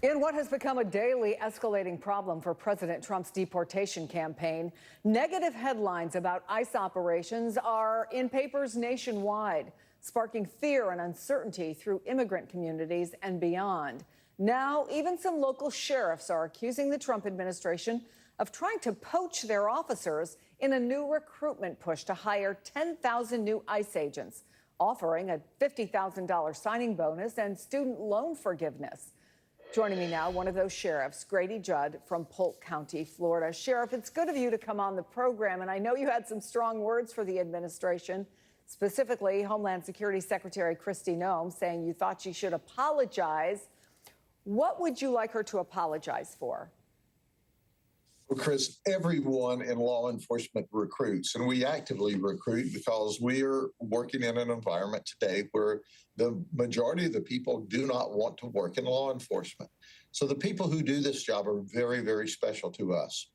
In what has become a daily escalating problem for President Trump's deportation campaign, negative headlines about ICE operations are in papers nationwide, sparking fear and uncertainty through immigrant communities and beyond. Now, even some local sheriffs are accusing the Trump administration of trying to poach their officers in a new recruitment push to hire 10,000 new ICE agents, offering a $50,000 signing bonus and student loan forgiveness. Joining me now, one of those sheriffs, Grady Judd from Polk County, Florida. Sheriff, it's good of you to come on the program, and I know you had some strong words for the administration, specifically Homeland Security Secretary Kristi Noem, saying you thought she should apologize. What would you like her to apologize for? Well, Chris, everyone in law enforcement recruits, and we actively recruit because we are working in an environment today where the majority of the people do not want to work in law enforcement. So the people who do this job are very, very special to us.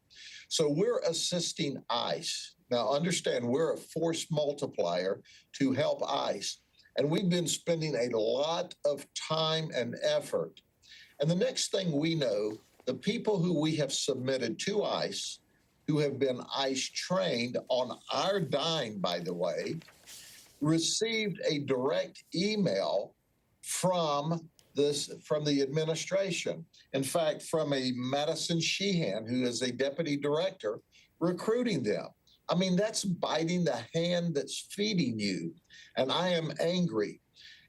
So we're assisting ICE. Now, understand, we're a force multiplier to help ICE, and we've been spending a lot of time and effort. And the next thing we know, the people who we have submitted to ICE, who have been ICE trained on our dime, by the way, received a direct email from the administration. In fact, from a Madison Sheehan, who is a deputy director, recruiting them. I mean, that's biting the hand that's feeding you. And I am angry.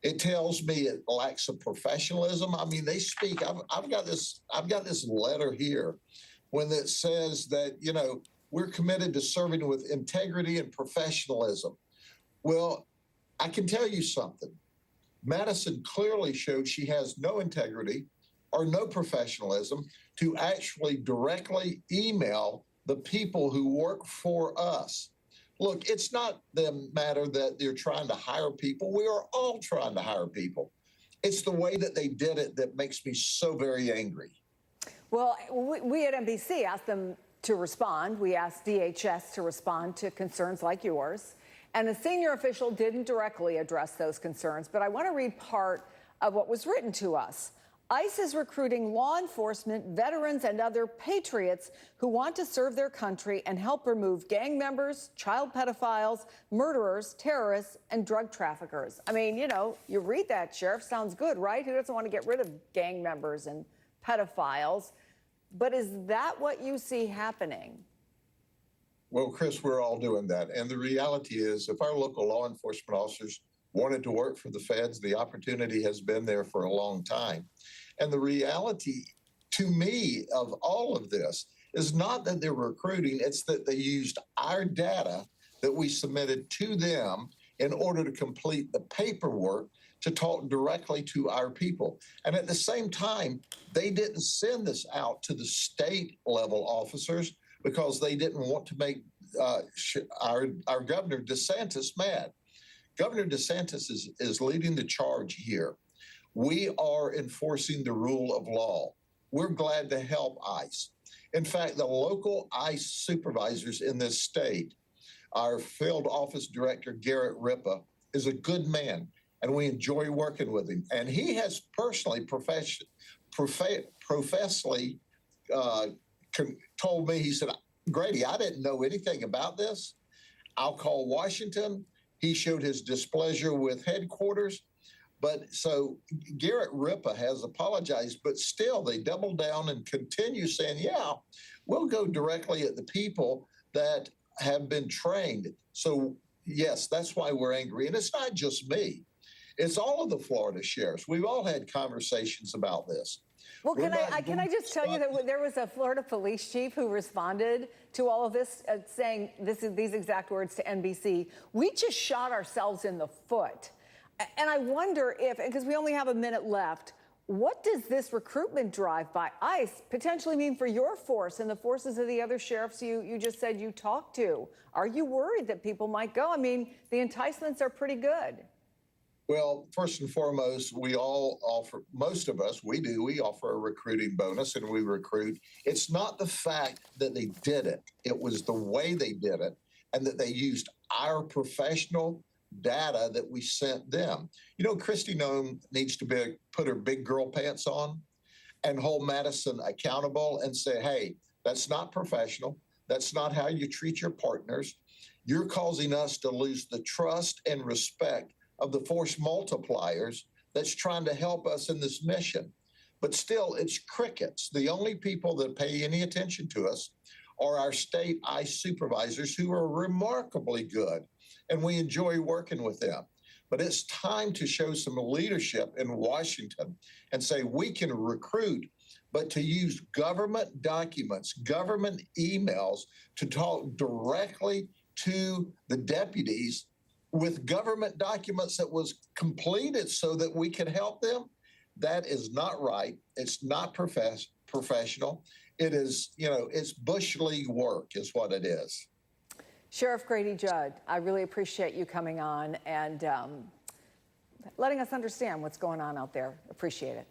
It tells me it lacks of professionalism. I mean, they speak. I've got this letter here, when it says that we're committed to serving with integrity and professionalism. Well, I can tell you something. Madison clearly showed she has no integrity or no professionalism to actually directly email the people who work for us. Look, it's not the matter that they're trying to hire people. We are all trying to hire people. It's the way that they did it that makes me so very angry. Well, we at NBC asked them to respond. We asked DHS to respond to concerns like yours. And a senior official didn't directly address those concerns. But I want to read part of what was written to us. ICE is recruiting law enforcement, veterans, and other patriots who want to serve their country and help remove gang members, child pedophiles, murderers, terrorists, and drug traffickers. I mean, you read that, Sheriff, sounds good, right? Who doesn't want to get rid of gang members and pedophiles? But is that what you see happening? Well, Chris, we're all doing that. And the reality is, if our local law enforcement officers wanted to work for the feds, the opportunity has been there for a long time. And the reality, to me, of all of this is not that they're recruiting, it's that they used our data that we submitted to them in order to complete the paperwork to talk directly to our people. And at the same time, they didn't send this out to the state level officers because they didn't want to make our Governor DeSantis mad. Governor DeSantis is leading the charge here. We are enforcing the rule of law. We're glad to help ICE. In fact, the local ICE supervisors in this state, our field office director, Garrett Ripa, is a good man, and we enjoy working with him. And he has personally, professionally told me, he said, Grady, I didn't know anything about this. I'll call Washington. He showed his displeasure with headquarters. But so Garrett Ripa has apologized, but still they double down and continue saying, yeah, we'll go directly at the people that have been trained. So, yes, that's why we're angry. And it's not just me. It's all of the Florida sheriffs. We've all had conversations about this. Well, can I just tell you that there was a Florida police chief who responded to all of this, saying these exact words to NBC. We just shot ourselves in the foot. And I wonder if, because we only have a minute left, what does this recruitment drive by ICE potentially mean for your force and the forces of the other sheriffs you just said you talked to? Are you worried that people might go? I mean, the enticements are pretty good. Well, first and foremost, we all offer, most of us, we offer a recruiting bonus and we recruit. It's not the fact that they did it. It was the way they did it and that they used our professional data that we sent them. Kristi Noem needs to put her big girl pants on and hold Madison accountable and say, hey, that's not professional. That's not how you treat your partners. You're causing us to lose the trust and respect of the force multipliers that's trying to help us in this mission. But still, it's crickets. The only people that pay any attention to us are our state ICE supervisors, who are remarkably good, and we enjoy working with them. But it's time to show some leadership in Washington and say we can recruit, but to use government documents, government emails to talk directly to the deputies with government documents that was completed so that we can help them. That is not right. It's not professional. It is, it's Bush League work is what it is. Sheriff Grady Judd, I really appreciate you coming on and letting us understand what's going on out there. Appreciate it.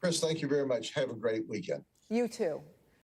Chris, thank you very much. Have a great weekend. You too.